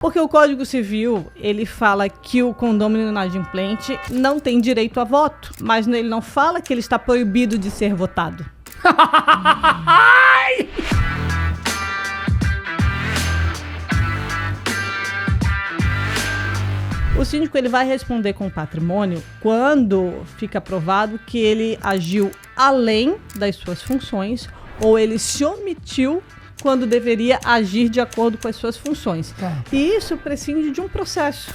Porque o Código Civil, ele fala que o condômino inadimplente não tem direito a voto, mas ele não fala que ele está proibido de ser votado. O síndico ele vai responder com o patrimônio quando fica provado que ele agiu além das suas funções ou ele se omitiu quando deveria agir de acordo com as suas funções. E isso prescinde de um processo.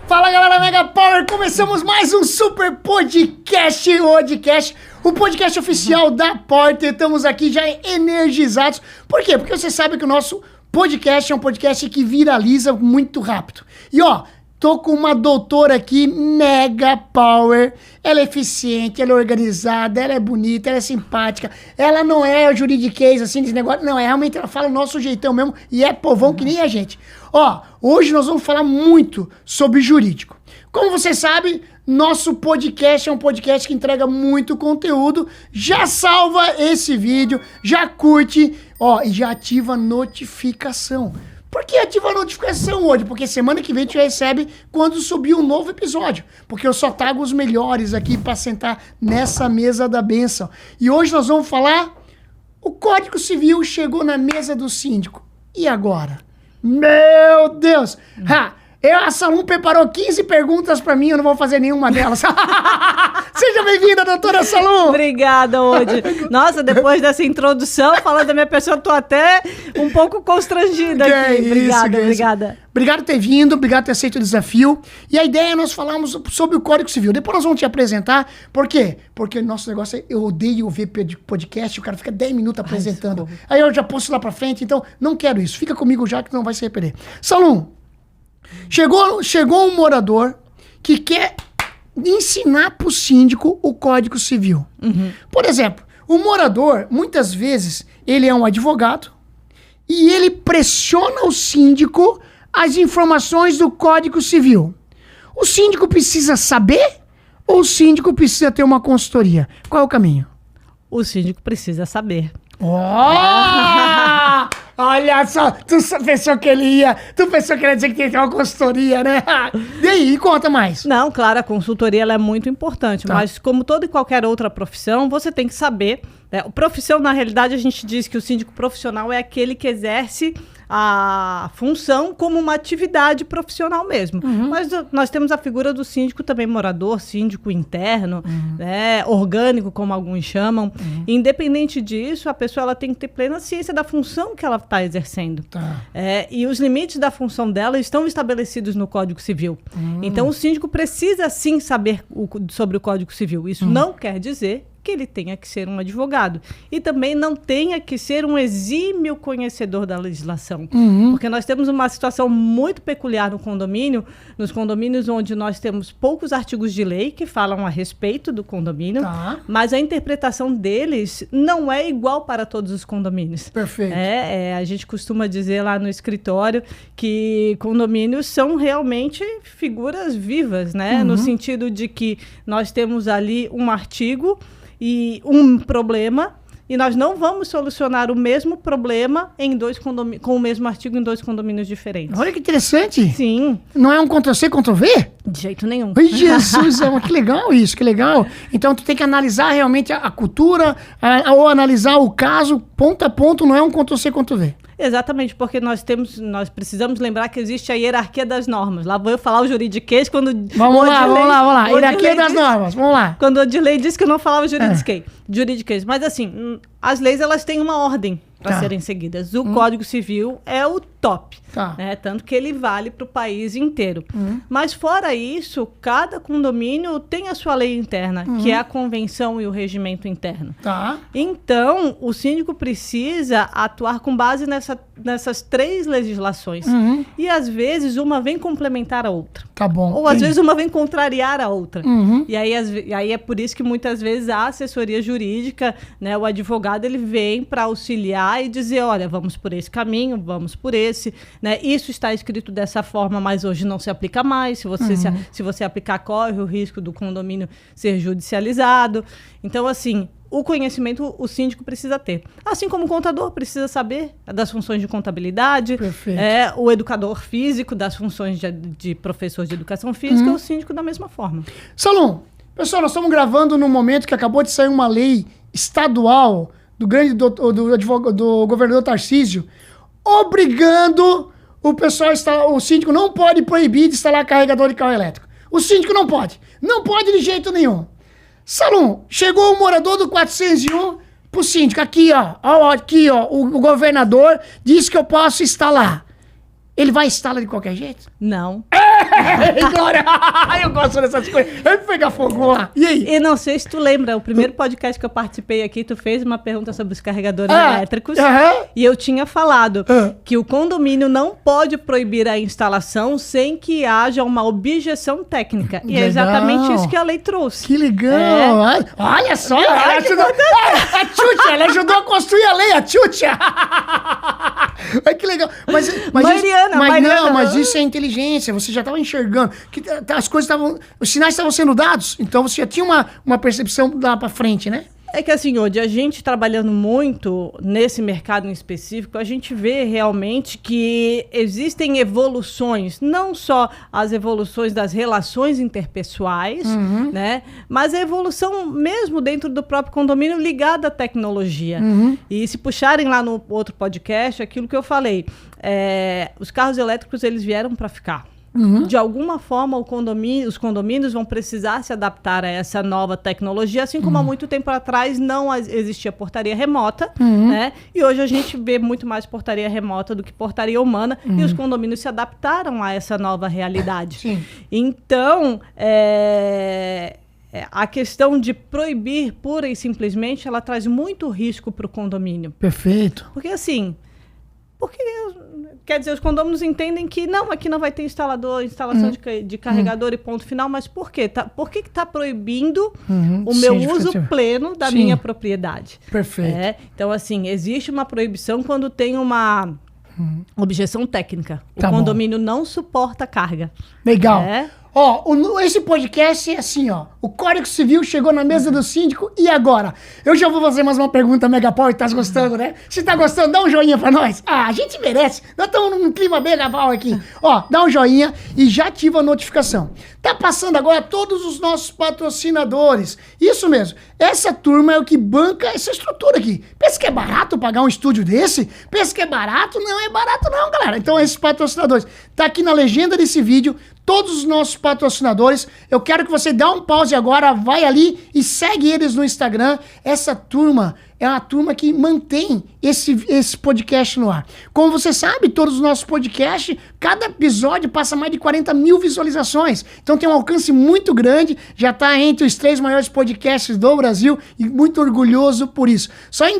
Fala galera Mega Power, começamos mais um super podcast, o podcast oficial da Porter. Estamos aqui já energizados. Por quê? Porque você sabe que o nosso podcast é um podcast que viraliza muito rápido. E ó, tô com uma doutora aqui, Mega Power. Ela é eficiente, ela é organizada, ela é bonita, ela é simpática. Ela não é juridiquês, assim, desse negócio. Não, realmente ela fala o nosso jeitão mesmo e é povão que nem a gente. Ó, hoje nós vamos falar muito sobre jurídico. Como você sabe, nosso podcast é um podcast que entrega muito conteúdo. Já salva esse vídeo, já curte, ó, e já ativa a notificação. Por que ativa a notificação hoje? Porque semana que vem a gente recebe quando subir um novo episódio. Porque eu só trago os melhores aqui para sentar nessa mesa da bênção. E hoje nós vamos falar, o Código Civil chegou na mesa do síndico. E agora? Meu Deus! A Salum preparou 15 perguntas pra mim, eu não vou fazer nenhuma delas. Seja bem-vinda, doutora Salum! Obrigada, Odi. Nossa, depois dessa introdução, falando da minha pessoa, eu tô até um pouco constrangida aqui. Obrigada. Obrigado por ter vindo, obrigado por ter aceito o desafio. E a ideia é nós falarmos sobre o Código Civil. Depois nós vamos te apresentar. Por quê? Porque o nosso negócio é, eu odeio ver podcast, o cara fica 10 minutos apresentando. Aí eu já posto lá pra frente, então não quero isso. Fica comigo já que não vai se arrepender. Salum, chegou um morador que quer ensinar pro síndico o Código Civil. Por exemplo, o morador, muitas vezes, ele é um advogado e ele pressiona o síndico as informações do Código Civil. O síndico precisa saber ou o síndico precisa ter uma consultoria? Qual é o caminho? O síndico precisa saber. Olha só, tu pensou que ele ia dizer que tem que ter uma consultoria, né? E aí, conta mais. Não, claro, a consultoria ela é muito importante, mas como toda e qualquer outra profissão, você tem que saber, né? Profissão, na realidade, a gente diz que o síndico profissional é aquele que exerce a função como uma atividade profissional mesmo. Mas nós temos a figura do síndico também morador, síndico interno, né, orgânico, como alguns chamam. Independente disso, a pessoa ela tem que ter plena ciência da função que ela está exercendo. E os limites da função dela estão estabelecidos no Código Civil. Então, o síndico precisa, sim, saber sobre o Código Civil. Isso não quer dizer que ele tenha que ser um advogado. E também não tenha que ser um exímio conhecedor da legislação. Porque nós temos uma situação muito peculiar no condomínio, nos condomínios onde nós temos poucos artigos de lei que falam a respeito do condomínio, mas a interpretação deles não é igual para todos os condomínios. Perfeito. A gente costuma dizer lá no escritório que condomínios são realmente figuras vivas, né? No sentido de que nós temos ali um artigo e um problema, e nós não vamos solucionar o mesmo problema com o mesmo artigo em dois condomínios diferentes. Olha que interessante. Sim. Não é um Ctrl-C, Ctrl-V? De jeito nenhum. Ai, Jesus, que legal isso, que legal. Então, tu tem que analisar realmente a cultura, ou analisar o caso, ponto a ponto, não é um Ctrl-C, Ctrl-V. Exatamente, porque nós precisamos lembrar que existe a hierarquia das normas. Lá vou eu falar o juridiquês quando... Vamos lá. Hierarquia das normas, vamos lá. Quando a Odilei disse que eu não falava juridiquês. Mas assim, as leis elas têm uma ordem para serem seguidas. O Código Civil é o top, né? Tanto que ele vale para o país inteiro. Mas fora isso, cada condomínio tem a sua lei interna, que é a convenção e o regimento interno. Então, o síndico precisa atuar com base nessas três legislações. E às vezes uma vem complementar a outra. Ou às vezes uma vem contrariar a outra. E aí é por isso que muitas vezes a assessoria jurídica, né, o advogado advogado ele vem para auxiliar e dizer, olha, vamos por esse caminho, vamos por esse, né? Isso está escrito dessa forma, mas hoje não se aplica mais. Se você aplicar, corre o risco do condomínio ser judicializado. Então, assim, o conhecimento o síndico precisa ter. Assim como o contador precisa saber das funções de contabilidade, o educador físico das funções de professor de educação física, o síndico da mesma forma. Salom, pessoal, nós estamos gravando num momento que acabou de sair uma lei estadual do governador Tarcísio, obrigando o pessoal a instalar, o síndico não pode proibir de instalar carregador de carro elétrico. O síndico não pode de jeito nenhum. Salom, chegou o morador do 401 pro síndico, aqui ó, o governador disse que eu posso instalar. Ele vai instalar de qualquer jeito? Não. Glória! Eu gosto dessas coisas. Eu vou pegar fogo lá. E aí? E não sei se tu lembra, o primeiro podcast que eu participei aqui, tu fez uma pergunta sobre os carregadores elétricos. E eu tinha falado que o condomínio não pode proibir a instalação sem que haja uma objeção técnica. E é exatamente isso que a lei trouxe. Que legal! Olha só! Ela ajudou, a Tchutcha, ela ajudou a construir a lei, a Tchutcha! Ai, que legal! Mas isso é inteligência. Você já estava enxergando que as coisas estavam, os sinais estavam sendo dados. Então você já tinha uma percepção lá para frente, né? É que assim, hoje, a gente trabalhando muito nesse mercado em específico, a gente vê realmente que existem evoluções, não só as evoluções das relações interpessoais, né? Mas a evolução mesmo dentro do próprio condomínio ligada à tecnologia. E se puxarem lá no outro podcast, aquilo que eu falei, os carros elétricos, eles vieram para ficar. De alguma forma, os condomínios vão precisar se adaptar a essa nova tecnologia, assim como há muito tempo atrás não existia portaria remota, né? E hoje a gente vê muito mais portaria remota do que portaria humana, e os condomínios se adaptaram a essa nova realidade. Então, a questão de proibir pura e simplesmente, ela traz muito risco para o condomínio. Perfeito. Porque assim... Quer dizer, os condôminos entendem que aqui não vai ter instalação de carregador e ponto final, mas por quê? Por que está proibindo o meu uso pleno da minha propriedade? Perfeito. Então, assim, existe uma proibição quando tem uma objeção técnica. O condomínio não suporta carga. Legal. Esse podcast é assim, ó. O Código Civil chegou na mesa do síndico e agora? Eu já vou fazer mais uma pergunta, Megapower, tá gostando, né? Se tá gostando, dá um joinha pra nós. A gente merece. Nós estamos num clima Megapower aqui. Dá um joinha e já ativa a notificação. Tá passando agora todos os nossos patrocinadores. Isso mesmo. Essa turma é o que banca essa estrutura aqui. Pensa que é barato pagar um estúdio desse? Pensa que é barato? Não é barato não, galera. Então, esses patrocinadores. Tá aqui na legenda desse vídeo. Todos os nossos patrocinadores, eu quero que você dê um pause agora, vai ali e segue eles no Instagram. Essa turma é uma turma que mantém esse podcast no ar. Como você sabe, todos os nossos podcasts, cada episódio passa mais de 40 mil visualizações. Então tem um alcance muito grande, já está entre os 3 maiores podcasts do Brasil e muito orgulhoso por isso. Só em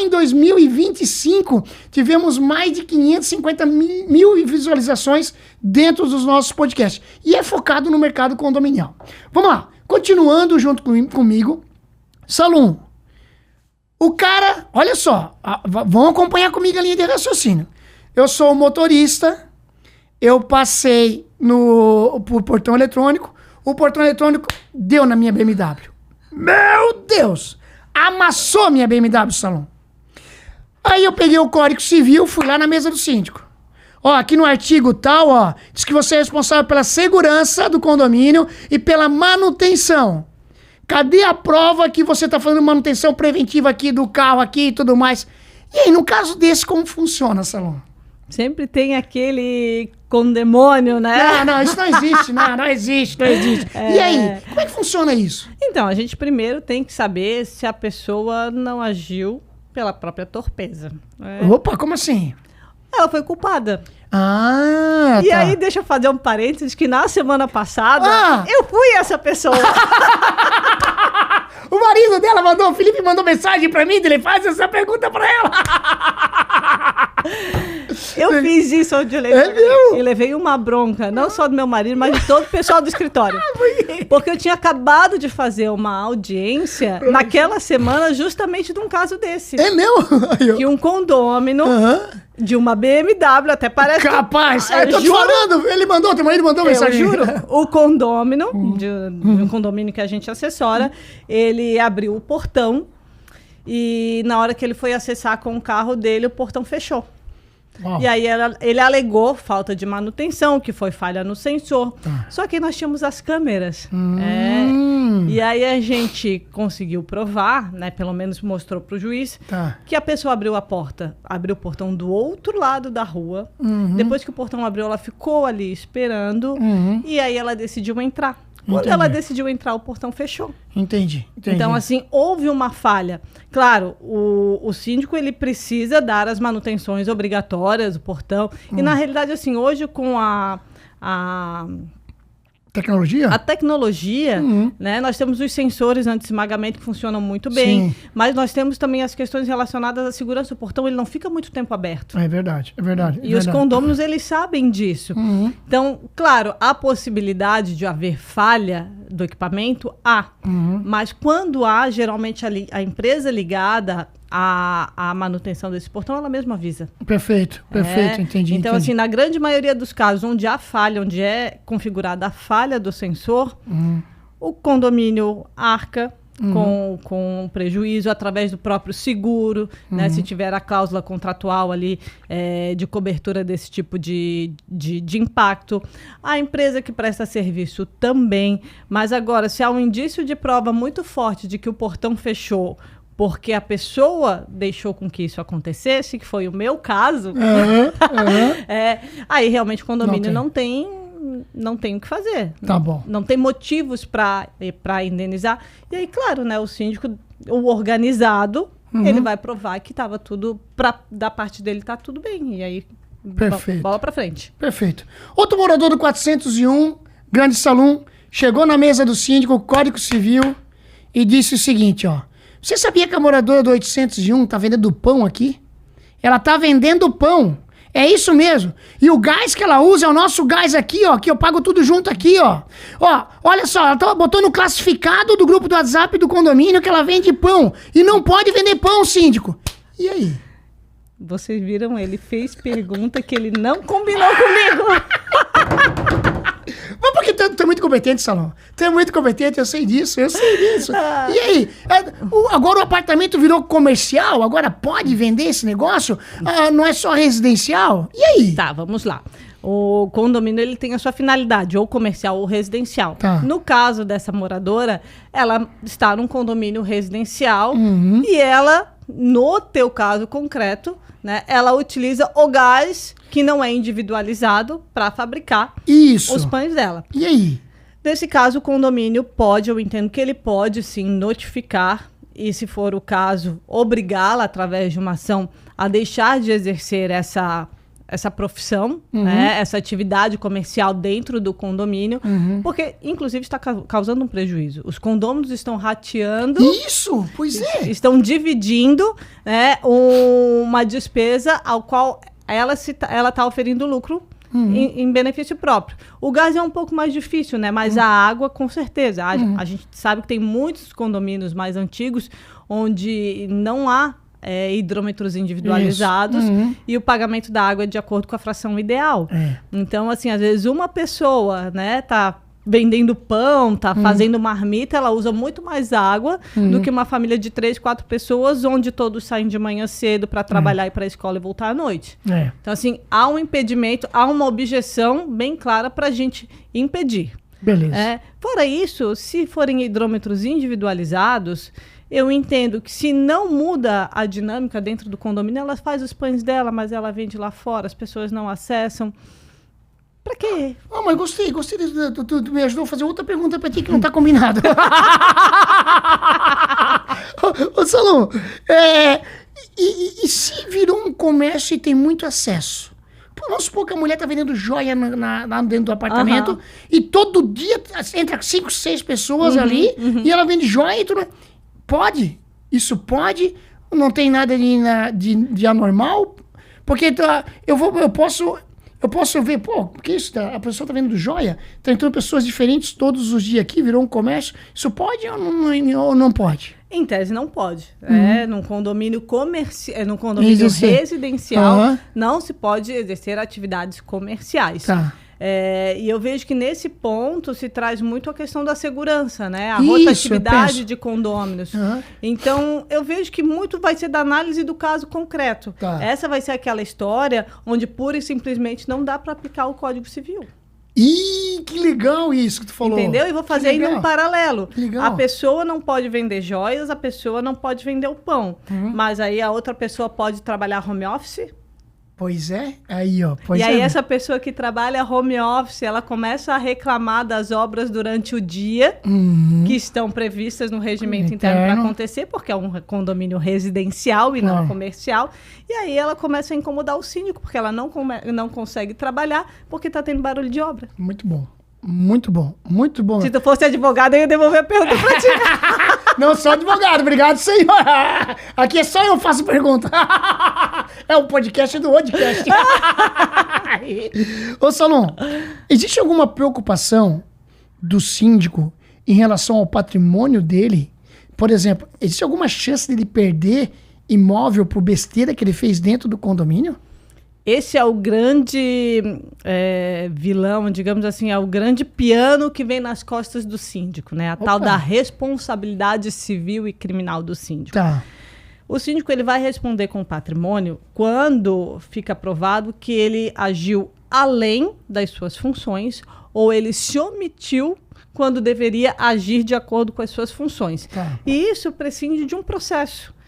2025 tivemos mais de 550 mil visualizações dentro dos nossos podcasts. E é focado no mercado condominial. Vamos lá, continuando junto comigo. Salom. O cara, olha só, vão acompanhar comigo a linha de raciocínio. Eu sou motorista, eu passei por portão eletrônico, o portão eletrônico deu na minha BMW. Meu Deus! Amassou minha BMW, Salom. Aí eu peguei o Código Civil, fui lá na mesa do síndico. Aqui no artigo tal, diz que você é responsável pela segurança do condomínio e pela manutenção. Cadê a prova que você está fazendo manutenção preventiva aqui do carro aqui e tudo mais? E aí, no caso desse, como funciona, Salom? Sempre tem aquele condemônio, né? Não, isso não existe, não existe. E aí, como é que funciona isso? Então, a gente primeiro tem que saber se a pessoa não agiu pela própria torpeza. Opa, como assim? Ela foi culpada. E aí, deixa eu fazer um parênteses, que na semana passada, eu fui essa pessoa. O marido dela o Felipe mandou mensagem pra mim, ele faz essa pergunta pra ela. Eu fiz isso onde eu levei. E levei uma bronca, não só do meu marido, mas de todo o pessoal do escritório. Porque eu tinha acabado de fazer uma audiência naquela semana justamente de um caso desse. É meu? Que um condômino de uma BMW, até parece... Capaz! Eu tô te falando! Ele mandou, teu marido mandou mensagem. Eu juro. O condômino, de um condomínio que a gente assessora, ele abriu o portão e na hora que ele foi acessar com o carro dele, o portão fechou. E aí ele alegou falta de manutenção, que foi falha no sensor. Só que nós tínhamos as câmeras. E aí a gente conseguiu provar, né? Pelo menos mostrou para o juiz, que a pessoa abriu a porta, abriu o portão do outro lado da rua. Depois que o portão abriu, ela ficou ali esperando. E aí ela decidiu entrar. Quando ela decidiu entrar, o portão fechou. Entendi. Então, assim, houve uma falha. Claro, o síndico, ele precisa dar as manutenções obrigatórias do portão. E, na realidade, assim, hoje com a tecnologia? A tecnologia, né? Nós temos os sensores anti-esmagamento que funcionam muito bem, mas nós temos também as questões relacionadas à segurança do portão, ele não fica muito tempo aberto. É verdade. E os condôminos, eles sabem disso. Então, claro, há possibilidade de haver falha do equipamento, mas quando há, geralmente, a empresa ligada a manutenção desse portão, ela mesma avisa. Perfeito, entendi. Então, assim, na grande maioria dos casos, onde há falha, onde é configurada a falha do sensor, o condomínio arca com prejuízo através do próprio seguro, né? Se tiver a cláusula contratual ali de cobertura desse tipo de impacto. A empresa que presta serviço também. Mas agora, se há um indício de prova muito forte de que o portão fechou porque a pessoa deixou com que isso acontecesse, que foi o meu caso, aí realmente o condomínio não tem o que fazer. Tá bom. Não tem motivos para indenizar. E aí, claro, né, o síndico, o organizado, ele vai provar que estava tudo, da parte dele tá tudo bem. E aí, bola para frente. Perfeito. Outro morador do 401, Grande Salão, chegou na mesa do síndico, o Código Civil, e disse o seguinte, ó. Você sabia que a moradora do 801 tá vendendo pão aqui? Ela tá vendendo pão. É isso mesmo. E o gás que ela usa é o nosso gás aqui, ó. Que eu pago tudo junto aqui, ó. Ó, olha só, ela botou no classificado do grupo do WhatsApp do condomínio que ela vende pão. E não pode vender pão, síndico. E aí? Vocês viram? Ele fez pergunta que ele não combinou comigo. Mas porque tu é muito competente, Salão. Tu é muito competente, eu sei disso. E aí? Agora o apartamento virou comercial? Agora pode vender esse negócio? Não é só residencial? E aí? Tá, vamos lá. O condomínio, ele tem a sua finalidade, ou comercial ou residencial. No caso dessa moradora, ela está num condomínio residencial e ela, no teu caso concreto, né, ela utiliza o gás que não é individualizado para fabricar os pães dela. E aí? Nesse caso, o condomínio pode, eu entendo que ele pode sim notificar e, se for o caso, obrigá-la através de uma ação a deixar de exercer essa profissão, né, essa atividade comercial dentro do condomínio, porque, inclusive, está causando um prejuízo. Os condôminos estão rateando... Isso, pois é. Estão dividindo, né, uma despesa ao qual ela está oferindo lucro em benefício próprio. O gás é um pouco mais difícil, né? Mas a água, com certeza. A gente sabe que tem muitos condomínios mais antigos onde não há hidrômetros individualizados e o pagamento da água é de acordo com a fração ideal. Então, assim, às vezes uma pessoa, né, tá vendendo pão, tá fazendo marmita, ela usa muito mais água do que uma família de 3, 4 pessoas, onde todos saem de manhã cedo para trabalhar e para a escola e voltar à noite. Então, assim, há um impedimento, há uma objeção bem clara para a gente impedir. Beleza. Fora isso, se forem hidrômetros individualizados, eu entendo que se não muda a dinâmica dentro do condomínio, ela faz os pães dela, mas ela vende lá fora, as pessoas não acessam. Pra quê? Mas gostei. Tu me ajudou a fazer outra pergunta pra ti que não tá combinado. Ô, Salão, e se virou um comércio e tem muito acesso? Vamos supor que a mulher tá vendendo joia lá dentro do apartamento e todo dia entra 5, 6 pessoas ali e ela vende joia e tudo. Pode? Isso pode? Não tem nada de anormal? Porque eu posso ver, pô, porque isso, a pessoa tá vendo joia, tá entrando pessoas diferentes todos os dias aqui, virou um comércio. Isso pode ou não pode? Em tese não pode. Num condomínio num condomínio residencial, não se pode exercer atividades comerciais. Tá. E eu vejo que nesse ponto se traz muito a questão da segurança, né? A rotatividade de condôminos. Então, eu vejo que muito vai ser da análise do caso concreto. Tá. Essa vai ser aquela história onde pura e simplesmente não dá para aplicar o Código Civil. Ih, que legal isso que tu falou. Entendeu? E vou fazer ainda um paralelo. Legal. A pessoa não pode vender joias, a pessoa não pode vender o pão. Mas aí a outra pessoa pode trabalhar home office? Pois é, aí ó. E aí essa pessoa que trabalha home office, ela começa a reclamar das obras durante o dia, que estão previstas no regimento interno para acontecer, porque é um condomínio residencial e não comercial. E aí ela começa a incomodar o síndico, porque ela não consegue trabalhar, porque está tendo barulho de obra. Muito bom. Muito bom, muito bom. Se tu fosse advogado, eu ia devolver a pergunta pra ti. Não sou advogado, obrigado, senhor. Aqui é só eu faço pergunta. É o podcast do podcast. Ô, Salom, existe alguma preocupação do síndico em relação ao patrimônio dele? Por exemplo, existe alguma chance dele perder imóvel por besteira que ele fez dentro do condomínio? Esse é o grande vilão, digamos assim, é o grande piano que vem nas costas do síndico, né? A tal da responsabilidade civil e criminal do síndico. Tá. O síndico ele vai responder com o patrimônio quando fica provado que ele agiu além das suas funções ou ele se omitiu quando deveria agir de acordo com as suas funções. Tá. E isso prescinde de um processo.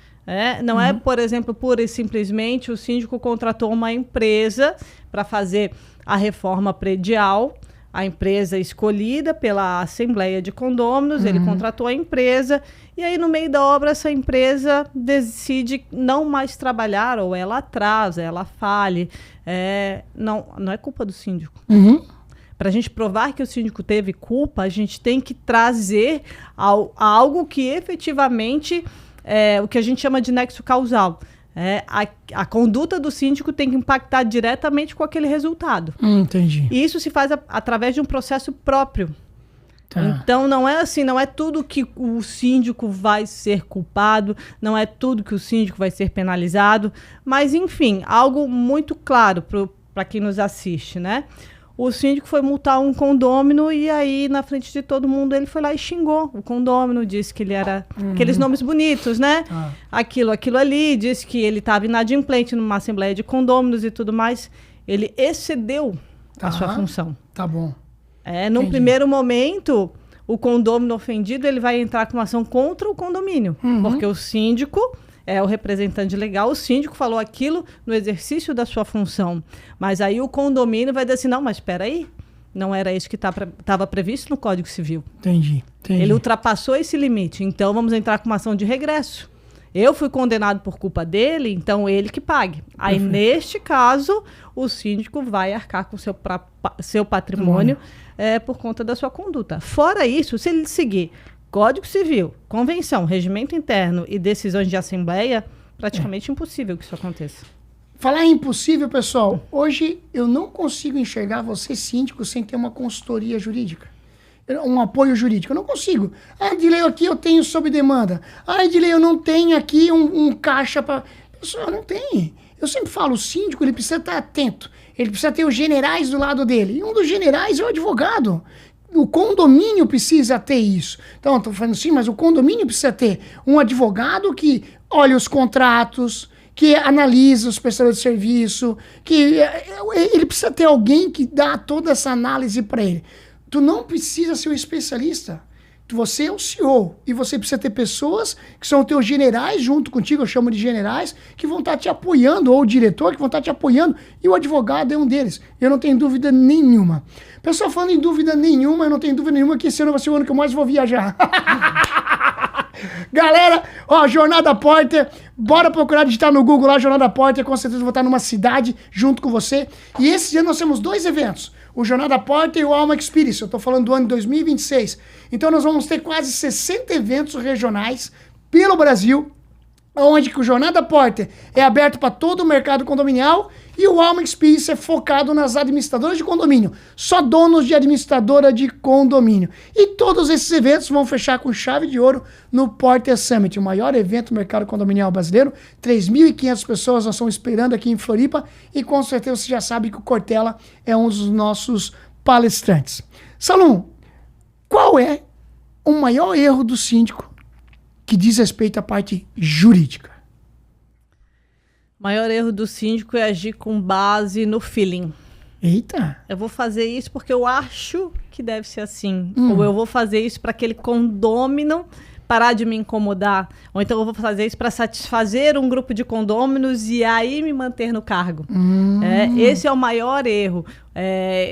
Não é, por exemplo, pura e simplesmente o síndico contratou uma empresa para fazer a reforma predial, a empresa escolhida pela Assembleia de Condôminos, ele contratou a empresa, e aí no meio da obra essa empresa decide não mais trabalhar, ou ela atrasa, ela fale. Não é culpa do síndico. Para a gente provar que o síndico teve culpa, a gente tem que trazer algo que efetivamente... o que a gente chama de nexo causal. A conduta do síndico tem que impactar diretamente com aquele resultado. Entendi. E isso se faz através de um processo próprio. Tá. Então, não é assim, não é tudo que o síndico vai ser culpado, não é tudo que o síndico vai ser penalizado, mas, enfim, algo muito claro para quem nos assiste, né? O síndico foi multar um condômino e aí, na frente de todo mundo, ele foi lá e xingou o condômino, disse que ele era... Aqueles nomes bonitos, né? Aquilo ali, disse que ele estava inadimplente numa assembleia de condôminos e tudo mais. Ele excedeu a sua função. Tá bom. Num primeiro momento, o condômino ofendido ele vai entrar com uma ação contra o condomínio, porque o síndico... é o representante legal, o síndico falou aquilo no exercício da sua função. Mas aí o condomínio vai dizer assim, não, mas espera aí, não era isso que estava previsto no Código Civil. Entendi. Ele ultrapassou esse limite, então vamos entrar com uma ação de regresso. Eu fui condenado por culpa dele, então ele que pague. Aí, neste caso, o síndico vai arcar com seu patrimônio por conta da sua conduta. Fora isso, se ele seguir Código Civil, Convenção, Regimento Interno e decisões de Assembleia, praticamente impossível que isso aconteça. Falar em impossível, pessoal, hoje eu não consigo enxergar você, síndico, sem ter uma consultoria jurídica. Um apoio jurídico. Eu não consigo. Edilei, aqui eu tenho sob demanda. Edilei, eu não tenho aqui um caixa para... Pessoal, não tem. Eu sempre falo, o síndico, ele precisa estar atento. Ele precisa ter os generais do lado dele. E um dos generais é o advogado. O condomínio precisa ter isso. Então, estou falando assim, mas o condomínio precisa ter um advogado que olha os contratos, que analisa os prestadores de serviço, que ele precisa ter alguém que dá toda essa análise para ele. Tu não precisa ser um especialista. Você é o CEO e você precisa ter pessoas que são teus generais junto contigo, eu chamo de generais, que vão estar te apoiando, ou o diretor que vão estar te apoiando, e o advogado é um deles. Eu não tenho dúvida nenhuma. Pessoal, falando em dúvida nenhuma, eu não tenho dúvida nenhuma que esse ano vai ser o ano que eu mais vou viajar. Galera, ó, Jornada Porter, bora procurar digitar no Google lá, Jornada Porter, com certeza eu vou estar numa cidade junto com você. E esse ano nós temos 2 eventos, o Jornada Porter e o Alma Experience, eu tô falando do ano de 2026. Então nós vamos ter quase 60 eventos regionais pelo Brasil, onde que o Jornada Porter é aberto para todo o mercado condominial e o Alma Experience é focado nas administradoras de condomínio, só donos de administradora de condomínio. E todos esses eventos vão fechar com chave de ouro no Porter Summit, o maior evento do mercado condominial brasileiro. 3.500 pessoas nós estamos esperando aqui em Floripa e com certeza você já sabe que o Cortella é um dos nossos palestrantes. Salum, qual é o maior erro do síndico que diz respeito à parte jurídica? O maior erro do síndico é agir com base no feeling. Eita! Eu vou fazer isso porque eu acho que deve ser assim. Ou eu vou fazer isso para aquele condômino parar de me incomodar. Ou então eu vou fazer isso para satisfazer um grupo de condôminos e aí me manter no cargo. Esse é o maior erro.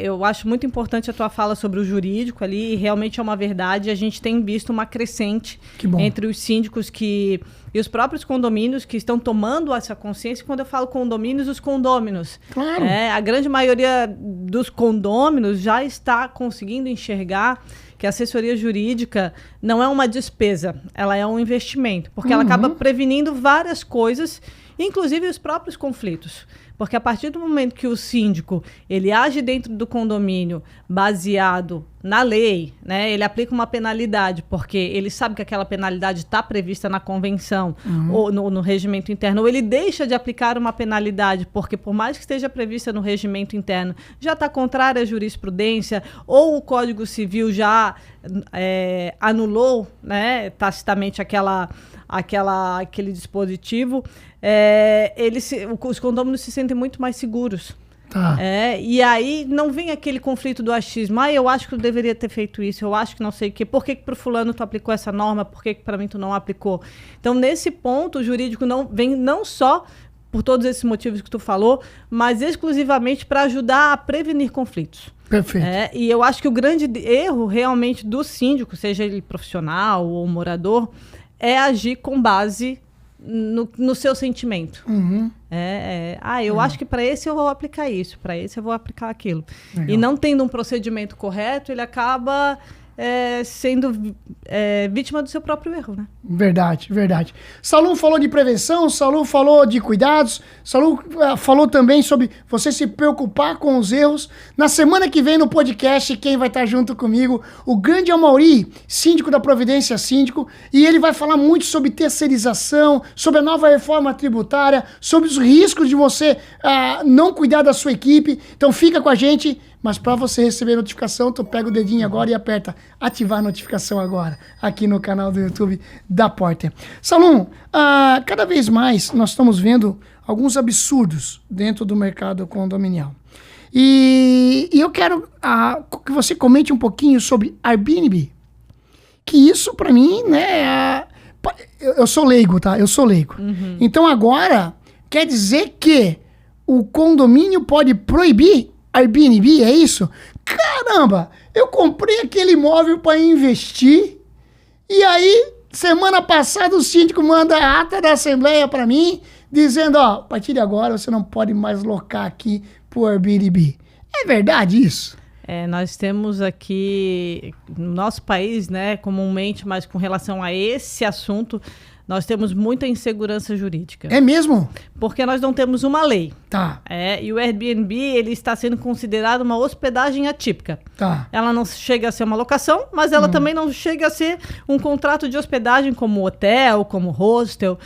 Eu acho muito importante a tua fala sobre o jurídico ali, e realmente é uma verdade. A gente tem visto uma crescente entre os síndicos e os próprios condomínios que estão tomando essa consciência. Quando eu falo condomínios, os condôminos. Claro. A grande maioria dos condôminos já está conseguindo enxergar que a assessoria jurídica não é uma despesa, ela é um investimento, porque ela acaba prevenindo várias coisas, inclusive os próprios conflitos. Porque a partir do momento que o síndico ele age dentro do condomínio baseado na lei, né, ele aplica uma penalidade, porque ele sabe que aquela penalidade está prevista na convenção ou no regimento interno, ou ele deixa de aplicar uma penalidade, porque por mais que esteja prevista no regimento interno, já está contrária à jurisprudência, ou o Código Civil já anulou, né, tacitamente aquele dispositivo, os condôminos se sentem muito mais seguros. Tá. E aí não vem aquele conflito do achismo. Eu acho que eu deveria ter feito isso, eu acho que não sei o quê. Por que para o fulano tu aplicou essa norma? Por que para mim tu não aplicou? Então, nesse ponto, o jurídico não só por todos esses motivos que tu falou, mas exclusivamente para ajudar a prevenir conflitos. Perfeito. E eu acho que o grande erro realmente do síndico, seja ele profissional ou morador, é agir com base no seu sentimento. Eu acho que para esse eu vou aplicar isso, para esse eu vou aplicar aquilo. Legal. E não tendo um procedimento correto, ele acaba sendo vítima do seu próprio erro, né? Verdade, verdade. Salum falou de prevenção, Salum falou de cuidados, Salum falou também sobre você se preocupar com os erros. Na semana que vem no podcast, quem vai estar junto comigo? O grande Amauri, síndico da Providência Síndico, e ele vai falar muito sobre terceirização, sobre a nova reforma tributária, sobre os riscos de você não cuidar da sua equipe. Então fica com a gente. Mas para você receber notificação, tu pega o dedinho agora e aperta ativar a notificação agora, aqui no canal do YouTube da Porter. Salum, cada vez mais nós estamos vendo alguns absurdos dentro do mercado condominial. E eu quero que você comente um pouquinho sobre Airbnb. Que isso para mim, né, eu sou leigo, tá? Eu sou leigo. Então agora quer dizer que o condomínio pode proibir Airbnb, é isso? Caramba, eu comprei aquele imóvel para investir e aí, semana passada, o síndico manda a ata da assembleia para mim, dizendo, a partir de agora você não pode mais locar aqui pro Airbnb. É verdade isso? Nós temos aqui, no nosso país, né, comumente, mas com relação a esse assunto, nós temos muita insegurança jurídica. É mesmo? Porque nós não temos uma lei. Tá. E o Airbnb, ele está sendo considerado uma hospedagem atípica. Tá. Ela não chega a ser uma locação, mas ela também não chega a ser um contrato de hospedagem como hotel, como hostel.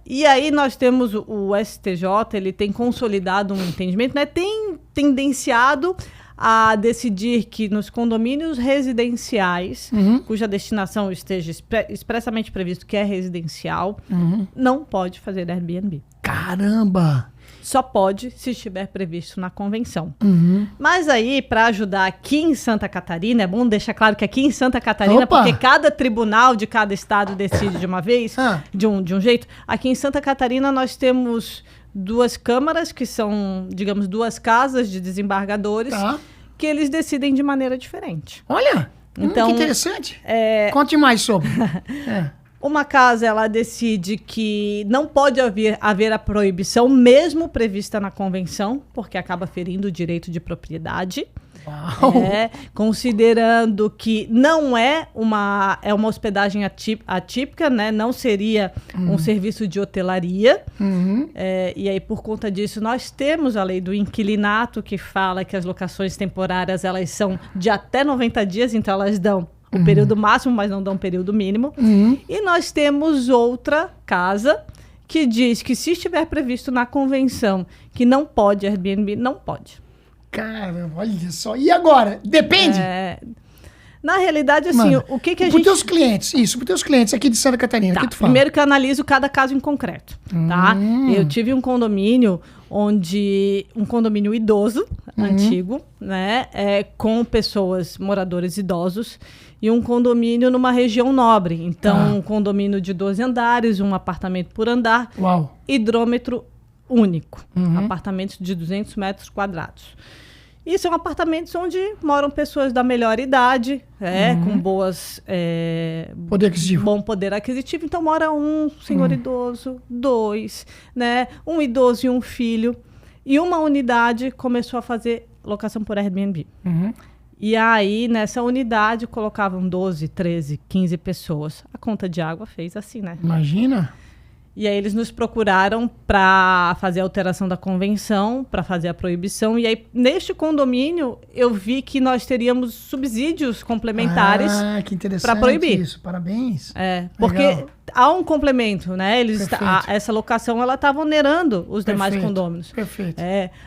E aí nós temos o STJ, ele tem consolidado um entendimento, né? Tem tendenciado a decidir que nos condomínios residenciais, cuja destinação esteja expressamente previsto que é residencial, não pode fazer Airbnb. Caramba! Só pode se estiver previsto na convenção. Mas aí, para ajudar aqui em Santa Catarina, é bom deixar claro que aqui em Santa Catarina, porque cada tribunal de cada estado decide de uma vez, de um jeito, aqui em Santa Catarina nós temos 2 câmaras, que são, digamos, 2 casas de desembargadores, que eles decidem de maneira diferente. Olha, então, que interessante. Conte mais sobre. Uma casa, ela decide que não pode haver a proibição, mesmo prevista na convenção, porque acaba ferindo o direito de propriedade. Uau. Considerando que não é uma hospedagem atípica, né? Não seria um serviço de hotelaria. E aí, por conta disso, nós temos a lei do inquilinato, que fala que as locações temporárias elas são de até 90 dias, então elas dão o período máximo, mas não dão o período mínimo. E nós temos outra casa que diz que se estiver previsto na convenção que não pode Airbnb, não pode. Caramba, olha só. E agora? Depende? Na realidade, assim, Mano, o que a gente... Por teus clientes aqui de Santa Catarina, o que tu fala? Primeiro que eu analiso cada caso em concreto, tá? Eu tive um condomínio um condomínio idoso, antigo, né? Com pessoas, moradores idosos, e um condomínio numa região nobre. Então, um condomínio de 12 andares, um apartamento por andar, hidrômetro único, apartamentos de 200 metros quadrados. E são apartamentos onde moram pessoas da melhor idade, com bom poder aquisitivo. Então, mora um senhor idoso, 2, né? Um idoso e um filho. E uma unidade começou a fazer locação por Airbnb. E aí, nessa unidade, colocavam 12, 13, 15 pessoas. A conta de água fez assim, né? Imagina. E aí eles nos procuraram para fazer a alteração da convenção, para fazer a proibição. E aí, neste condomínio, eu vi que nós teríamos subsídios complementares para proibir. Isso, parabéns. Porque há um complemento, né? Essa locação ela estava onerando os demais condôminos. Perfeito.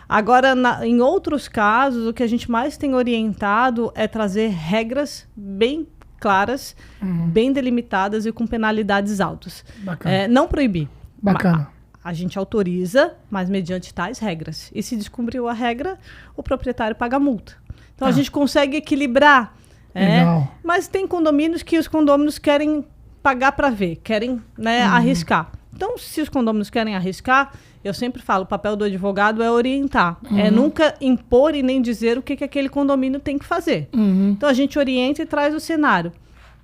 Agora, em outros casos, o que a gente mais tem orientado é trazer regras bem claras, bem delimitadas e com penalidades altas. Bacana. Não proibir. Bacana. A gente autoriza, mas mediante tais regras. E se descumpriu a regra, o proprietário paga a multa. Então, a gente consegue equilibrar. Mas tem condomínios que os condôminos querem pagar para ver, querem arriscar. Então, se os condôminos querem arriscar, eu sempre falo, o papel do advogado é orientar. É nunca impor e nem dizer o que aquele condomínio tem que fazer. Então, a gente orienta e traz o cenário.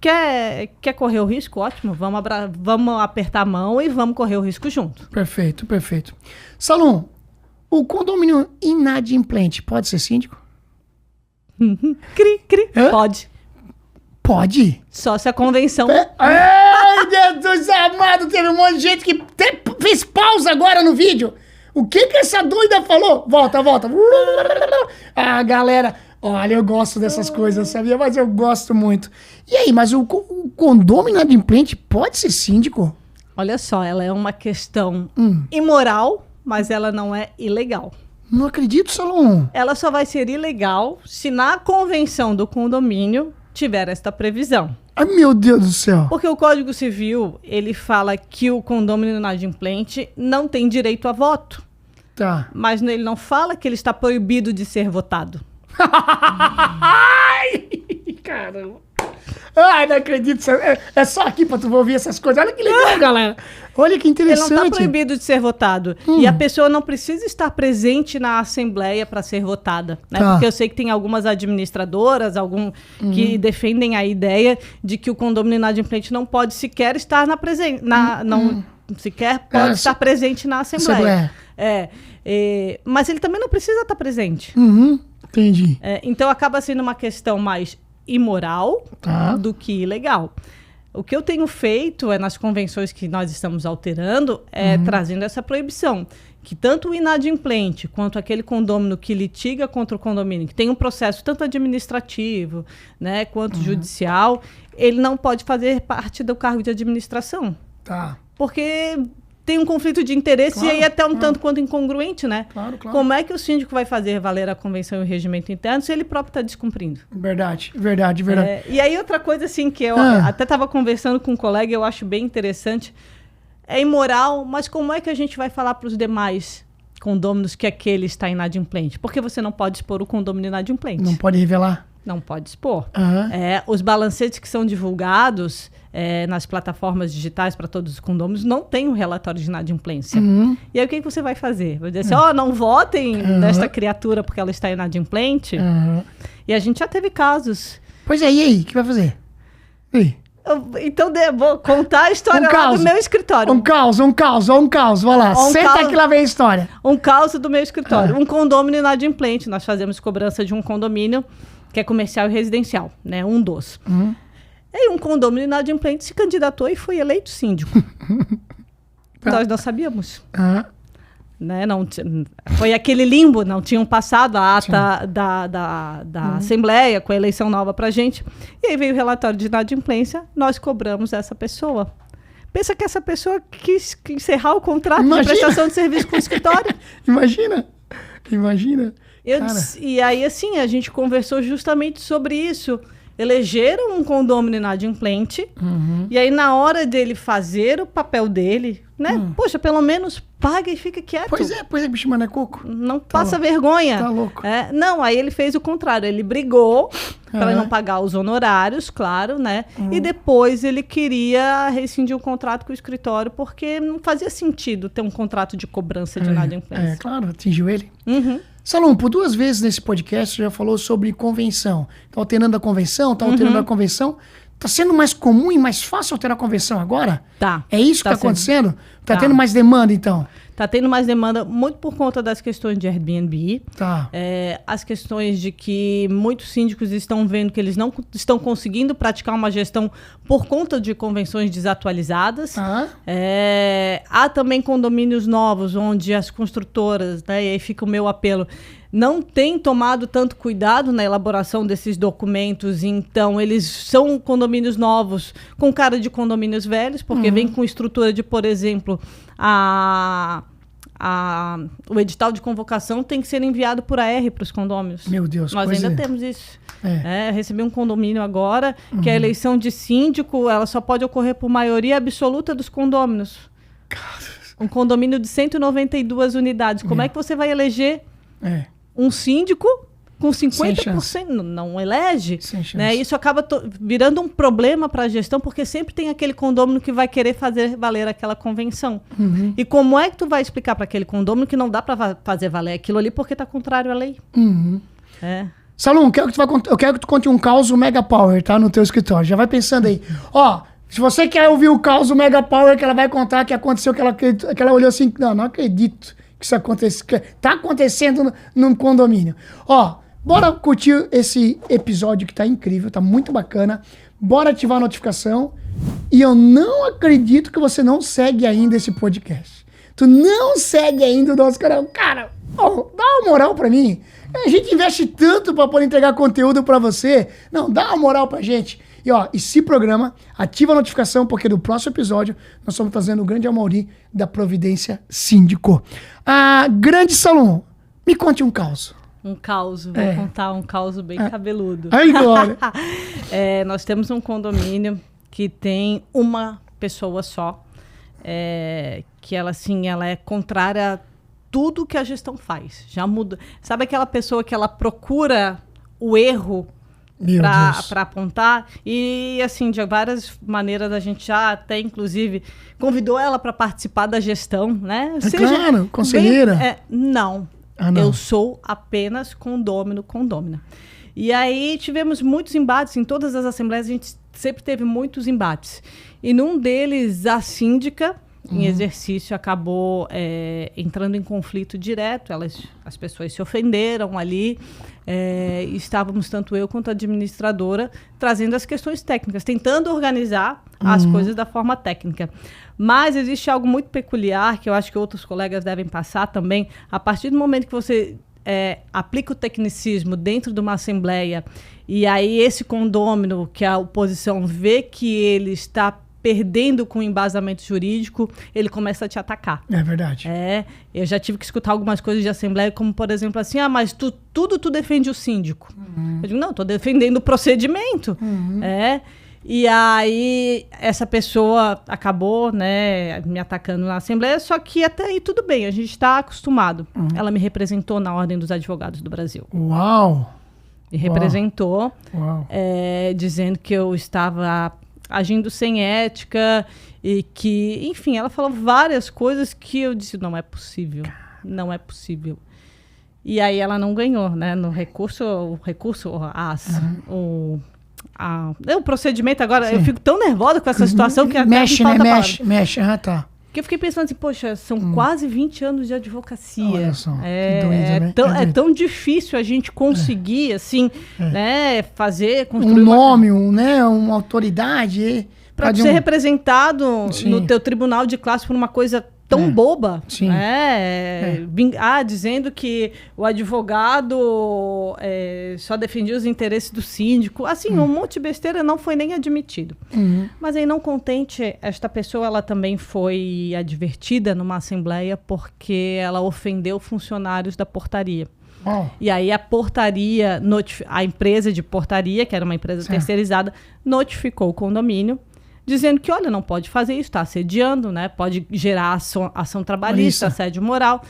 Quer correr o risco? Ótimo, vamos apertar a mão e vamos correr o risco junto. Perfeito, perfeito. Salom, o condomínio inadimplente pode ser síndico? Pode. Pode? Só se a convenção... Ai, Jesus amado, teve um monte de gente que até fez pausa agora no vídeo. O que essa doida falou? Volta. Ah, galera, olha, eu gosto dessas coisas, sabia? Mas eu gosto muito. E aí, mas o condomínio inadimplente pode ser síndico? Olha só, ela é uma questão imoral, mas ela não é ilegal. Não acredito, Salom. Ela só vai ser ilegal se na convenção do condomínio tiver esta previsão. Ai, meu Deus do céu. Porque o Código Civil, ele fala que o condomínio inadimplente não tem direito a voto. Tá. Mas ele não fala que ele está proibido de ser votado. Ai, caramba. Ai, não acredito. É só aqui pra tu ouvir essas coisas. Olha que legal, galera. Olha que interessante. Ele não está proibido de ser votado. E a pessoa não precisa estar presente na Assembleia para ser votada. Né? Porque eu sei que tem algumas administradoras, que defendem a ideia de que o condomínio inadimplente não pode sequer estar estar presente na Assembleia. Mas ele também não precisa estar presente. Entendi. Então acaba sendo uma questão mais imoral do que ilegal. O que eu tenho feito nas convenções que nós estamos alterando trazendo essa proibição. Que tanto o inadimplente quanto aquele condômino que litiga contra o condomínio, que tem um processo tanto administrativo, né, quanto judicial, ele não pode fazer parte do cargo de administração. Porque tem um conflito de interesse e aí até tanto quanto incongruente, né? Claro. Como é que o síndico vai fazer valer a convenção e o regimento interno se ele próprio está descumprindo? Verdade. E aí outra coisa assim que eu até estava conversando com um colega, eu acho bem interessante, é imoral, mas como é que a gente vai falar para os demais condôminos que aquele está inadimplente? Porque você não pode expor o condômino inadimplente. Não pode revelar? Não pode expor. Os balancetes que são divulgados nas plataformas digitais para todos os condôminos não tem um relatório de inadimplência. E aí o que você vai fazer? Vai dizer assim, não votem nesta criatura porque ela está inadimplente? E a gente já teve casos. Pois é, e aí? O que vai fazer? Então, vou contar a história lá do meu escritório. Um caos. Vai lá, senta que lá vem a história. Um caos do meu escritório. Um condomínio inadimplente. Nós fazemos cobrança de um condomínio que é comercial e residencial, né? Um dos. E um condomínio inadimplente se candidatou e foi eleito síndico. Nós não sabíamos. Né? Foi aquele limbo, não tinham passado a ata da Assembleia com a eleição nova pra gente. E aí veio o relatório de inadimplência, nós cobramos essa pessoa. Pensa que essa pessoa quis encerrar o contrato de prestação de serviço com o escritório. Imagina. E aí, assim, a gente conversou justamente sobre isso. Elegeram um condômino inadimplente, e aí na hora dele fazer o papel dele, né? Poxa, pelo menos paga e fica quieto. Pois é, bicho, mas não é coco. Não passa vergonha. Tá louco. Não, aí ele fez o contrário, ele brigou para não pagar os honorários, claro, né? E depois ele queria rescindir o contrato com o escritório, porque não fazia sentido ter um contrato de cobrança de inadimplência. Claro, atingiu ele. Salom, por 2 vezes nesse podcast você já falou sobre convenção. Tá alterando a convenção, alterando a convenção. Tá sendo mais comum e mais fácil alterar a convenção agora? Tá. É isso que tá acontecendo? Tá tendo mais demanda, então? Tá tendo mais demanda, muito por conta das questões de Airbnb. Tá. As questões de que muitos síndicos estão vendo que eles não estão conseguindo praticar uma gestão por conta de convenções desatualizadas. Há também condomínios novos, onde as construtoras, né, e aí fica o meu apelo, não têm tomado tanto cuidado na elaboração desses documentos, então eles são condomínios novos com cara de condomínios velhos, porque vem com estrutura de, por exemplo, o edital de convocação tem que ser enviado por AR para os condôminos. Meu Deus, nós ainda temos isso. Recebi um condomínio agora, que a eleição de síndico ela só pode ocorrer por maioria absoluta dos condôminos. Um condomínio de 192 unidades. Como é que você vai eleger um síndico com 50%? Não elege. Né? Isso acaba virando um problema para a gestão, porque sempre tem aquele condômino que vai querer fazer valer aquela convenção. E como é que tu vai explicar para aquele condômino que não dá para fazer valer aquilo ali porque está contrário à lei? Salom, eu quero que tu conte um caos Mega Power, tá? No teu escritório. Já vai pensando aí. Se você quer ouvir o caos Mega Power que ela vai contar que aconteceu, que ela olhou assim, não acredito que isso acontece, que tá acontecendo num condomínio. Bora curtir esse episódio que tá incrível, tá muito bacana. Bora ativar a notificação. E eu não acredito que você não segue ainda esse podcast. Tu não segue ainda o nosso canal. Cara, dá uma moral pra mim. A gente investe tanto pra poder entregar conteúdo pra você. Não, dá uma moral pra gente. E se programa, ativa a notificação, porque no próximo episódio nós estamos trazendo o grande Amaury da Providência Síndico. Grande Salom, me conte um caos. Um caos, vou contar um caos bem cabeludo. Ai, glória! Nós temos um condomínio que tem uma pessoa só, que ela é contrária a tudo que a gestão faz. Já muda. Sabe aquela pessoa que ela procura o erro para apontar? E, assim, de várias maneiras a gente já até, inclusive, convidou ela para participar da gestão, né? Claro, conselheira. Não. Eu sou apenas condômina. E aí tivemos muitos embates, em todas as assembleias a gente sempre teve muitos embates. E num deles, a síndica, em exercício, acabou entrando em conflito direto. As pessoas se ofenderam ali. Estávamos, tanto eu quanto a administradora, trazendo as questões técnicas, tentando organizar as coisas da forma técnica. Mas existe algo muito peculiar, que eu acho que outros colegas devem passar também. A partir do momento que você aplica o tecnicismo dentro de uma assembleia, e aí esse condômino, que a oposição vê que ele está perdendo com o embasamento jurídico, ele começa a te atacar. É verdade. Eu já tive que escutar algumas coisas de assembleia, como, por exemplo, assim, mas tu defende o síndico. Eu digo, não, estou defendendo o procedimento. E aí, essa pessoa acabou, né, me atacando na assembleia, só que até aí tudo bem, a gente está acostumado. Ela me representou na Ordem dos Advogados do Brasil. Uau! Me representou, dizendo que eu estava agindo sem ética e que, enfim, ela falou várias coisas que eu disse, não é possível, não é possível. E aí ela não ganhou, né, no recurso, o procedimento agora, eu fico tão nervosa com essa situação que até mexe, me falta né? palavra. Mexe. Ah, tá. Porque eu fiquei pensando assim, poxa, são quase 20 anos de advocacia. Olha só, que doido, né? É tão difícil a gente conseguir, assim, né, Um construir nome, uma autoridade. para ser representado no teu tribunal de classe por uma coisa tão boba, dizendo que o advogado só defendia os interesses do síndico, assim, um monte de besteira não foi nem admitido. Mas aí, não contente, esta pessoa, ela também foi advertida numa assembleia porque ela ofendeu funcionários da portaria. E aí a portaria, a empresa de portaria, que era uma empresa terceirizada, notificou o condomínio, dizendo que, olha, não pode fazer isso, está assediando, né? Pode gerar ação trabalhista, assédio moral.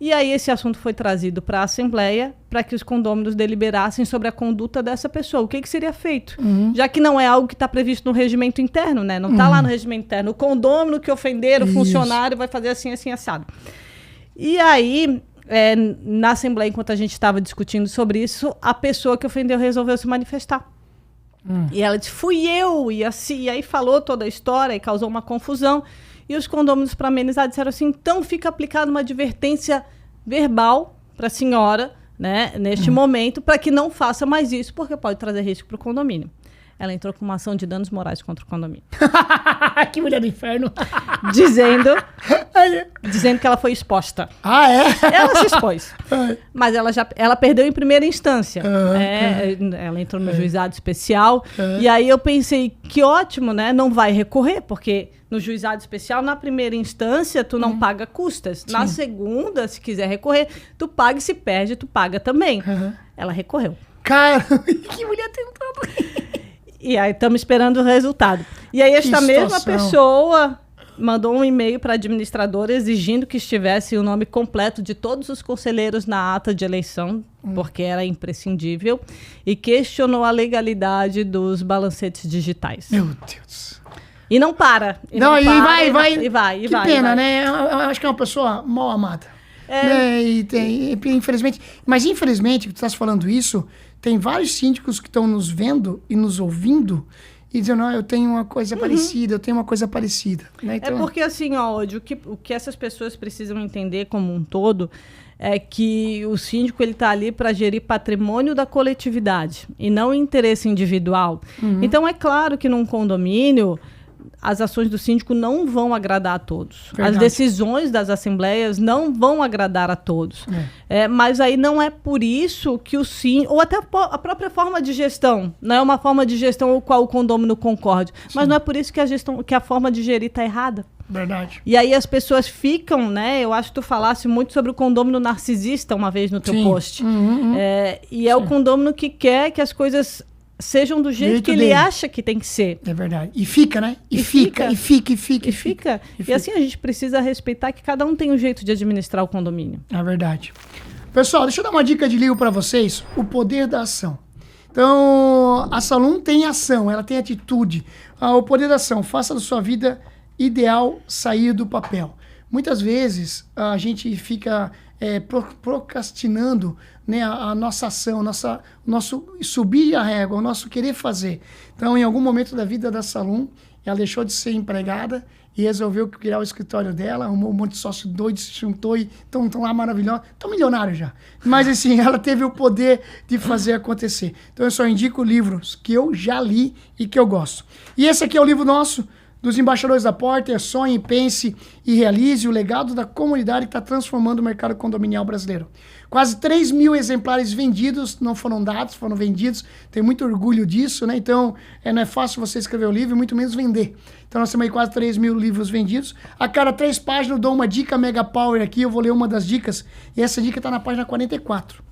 E aí esse assunto foi trazido para a Assembleia para que os condôminos deliberassem sobre a conduta dessa pessoa. O que seria feito? Já que não é algo que está previsto no regimento interno, né? Não está lá no regimento interno. O condômino que ofender o funcionário vai fazer assim, assim, assado. E aí, na Assembleia, enquanto a gente estava discutindo sobre isso, a pessoa que ofendeu resolveu se manifestar. E ela disse, fui eu, e aí falou toda a história e causou uma confusão. E os condôminos, para amenizar, disseram assim, então fica aplicada uma advertência verbal para a senhora, né, neste momento, para que não faça mais isso, porque pode trazer risco para o condomínio. Ela entrou com uma ação de danos morais contra o condomínio. Que mulher do inferno. Dizendo que ela foi exposta. Ah, é? Ela se expôs. Mas ela perdeu em primeira instância. Ela entrou no juizado especial. E aí eu pensei, que ótimo, né? Não vai recorrer, porque no juizado especial, na primeira instância, tu não paga custas. Sim. Na segunda, se quiser recorrer, tu paga, e se perde, tu paga também. Ela recorreu. Cara, que mulher tentando. E aí estamos esperando o resultado. E aí esta mesma pessoa mandou um e-mail para a administradora exigindo que estivesse o nome completo de todos os conselheiros na ata de eleição, porque era imprescindível, e questionou a legalidade dos balancetes digitais. Meu Deus. E não para. E vai. Que pena, né? Eu acho que é uma pessoa mal amada. Né? Infelizmente. Mas infelizmente, que tu estás falando isso, tem vários síndicos que estão nos vendo e nos ouvindo e dizendo, eu tenho uma coisa parecida, eu tenho uma coisa parecida. Né? Então... É porque, assim, o que essas pessoas precisam entender como um todo é que o síndico está ali para gerir patrimônio da coletividade e não interesse individual. Então, é claro que num condomínio, as ações do síndico não vão agradar a todos. Verdade. As decisões das assembleias não vão agradar a todos. Mas aí não é por isso que o síndico... Ou até a própria forma de gestão. Não é uma forma de gestão com a qual o condômino concorde. Sim. Mas não é por isso que a forma de gerir está errada. Verdade. E aí as pessoas ficam, né? Eu acho que tu falasse muito sobre o condômino narcisista uma vez no teu post. O condômino que quer que as coisas... sejam do jeito que ele acha que tem que ser. É verdade. E fica, né? E fica. E assim, a gente precisa respeitar que cada um tem um jeito de administrar o condomínio. É verdade. Pessoal, deixa eu dar uma dica de livro para vocês. O Poder da Ação. Então, a Salum tem ação, ela tem atitude. O Poder da Ação. Faça da sua vida ideal sair do papel. Muitas vezes, a gente fica... procrastinando, né, a nossa ação, o nosso subir a régua, o nosso querer fazer. Então, em algum momento da vida da Salum, ela deixou de ser empregada e resolveu criar o escritório dela, arrumou um monte de sócio doido, se juntou e estão lá maravilhosos, estão milionários já. Mas assim, ela teve o poder de fazer acontecer. Então eu só indico livros que eu já li e que eu gosto. E esse aqui é o livro nosso, dos Embaixadores da Porter, Sonhe, Pense e Realize, o legado da comunidade que está transformando o mercado condominial brasileiro. Quase 3 mil exemplares vendidos, não foram dados, foram vendidos. Tenho muito orgulho disso, né? Então, não é fácil você escrever o livro e muito menos vender. Então, nós temos aí quase 3 mil livros vendidos. A cada 3 páginas eu dou uma dica Mega Power aqui, eu vou ler uma das dicas. E essa dica está na página 44.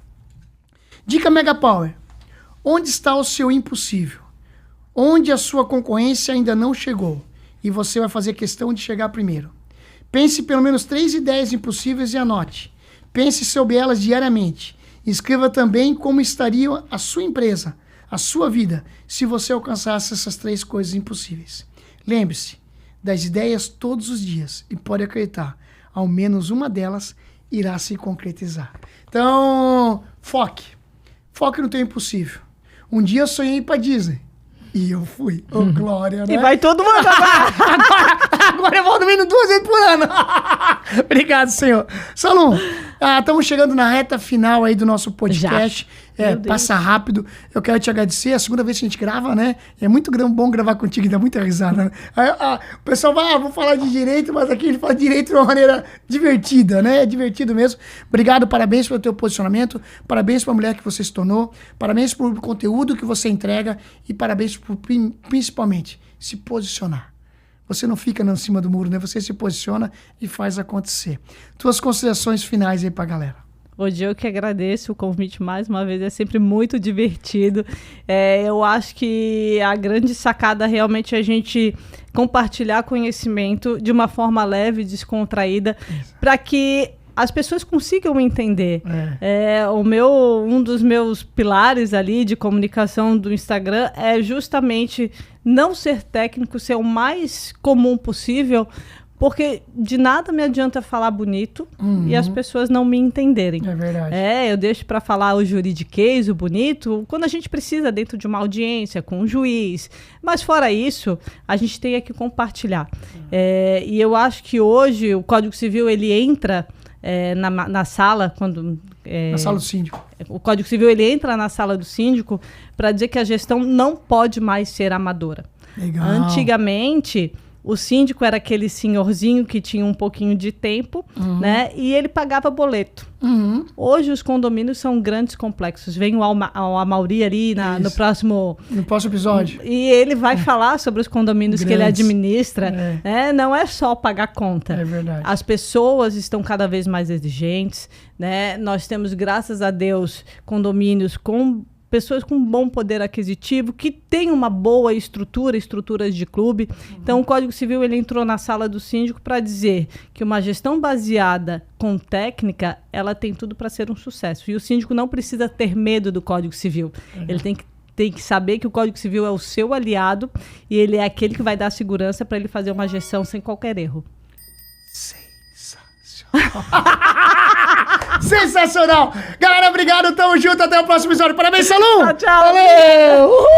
Dica Mega Power. Onde está o seu impossível? Onde a sua concorrência ainda não chegou? E você vai fazer questão de chegar primeiro. Pense pelo menos 3 ideias impossíveis e anote. Pense sobre elas diariamente. Escreva também como estaria a sua empresa, a sua vida, se você alcançasse essas 3 coisas impossíveis. Lembre-se das ideias todos os dias e pode acreditar, ao menos uma delas irá se concretizar. Então, foque. Foque no teu impossível. Um dia eu sonhei ir para Disney. E eu fui. Ô, glória, né? E vai todo mundo Agora eu vou dormindo 2 vezes por ano. Obrigado, senhor. Salum, estamos chegando na reta final aí do nosso podcast. Passa rápido. Eu quero te agradecer. É a segunda vez que a gente grava, né? É muito bom gravar contigo, dá muita risada, né? O pessoal vai, vou falar de direito, mas aqui ele fala direito de uma maneira divertida, né? É divertido mesmo. Obrigado, parabéns pelo teu posicionamento, parabéns pela mulher que você se tornou, parabéns pelo conteúdo que você entrega e parabéns por, principalmente, se posicionar. Você não fica em cima do muro, né? Você se posiciona e faz acontecer. Tuas considerações finais aí pra galera. Hoje eu que agradeço o convite mais uma vez, é sempre muito divertido. Eu acho que a grande sacada realmente é a gente compartilhar conhecimento de uma forma leve, descontraída, para que as pessoas consigam entender. Um dos meus pilares ali de comunicação do Instagram é justamente não ser técnico, ser o mais comum possível, porque de nada me adianta falar bonito e as pessoas não me entenderem. É verdade. Eu deixo para falar o juridiquês, o bonito, quando a gente precisa dentro de uma audiência com um juiz. Mas fora isso, a gente tem que compartilhar. E eu acho que hoje o Código Civil ele entra na sala, na sala do síndico. O Código Civil ele entra na sala do síndico para dizer que a gestão não pode mais ser amadora. Legal. Antigamente, o síndico era aquele senhorzinho que tinha um pouquinho de tempo, né? E ele pagava boleto. Hoje os condomínios são grandes complexos. Vem o Amaury ali no próximo episódio. E ele vai falar sobre os condomínios que ele administra. Né? Não é só pagar conta. É verdade. As pessoas estão cada vez mais exigentes. Né? Nós temos, graças a Deus, condomínios com pessoas com bom poder aquisitivo, que têm uma boa estruturas de clube. Então, o Código Civil ele entrou na sala do síndico para dizer que uma gestão baseada com técnica, ela tem tudo para ser um sucesso. E o síndico não precisa ter medo do Código Civil. Ele tem que saber que o Código Civil é o seu aliado e ele é aquele que vai dar segurança para ele fazer uma gestão sem qualquer erro. Sensacional! Galera, obrigado, tamo junto, até o próximo episódio. Parabéns, Salum! Tchau! Valeu!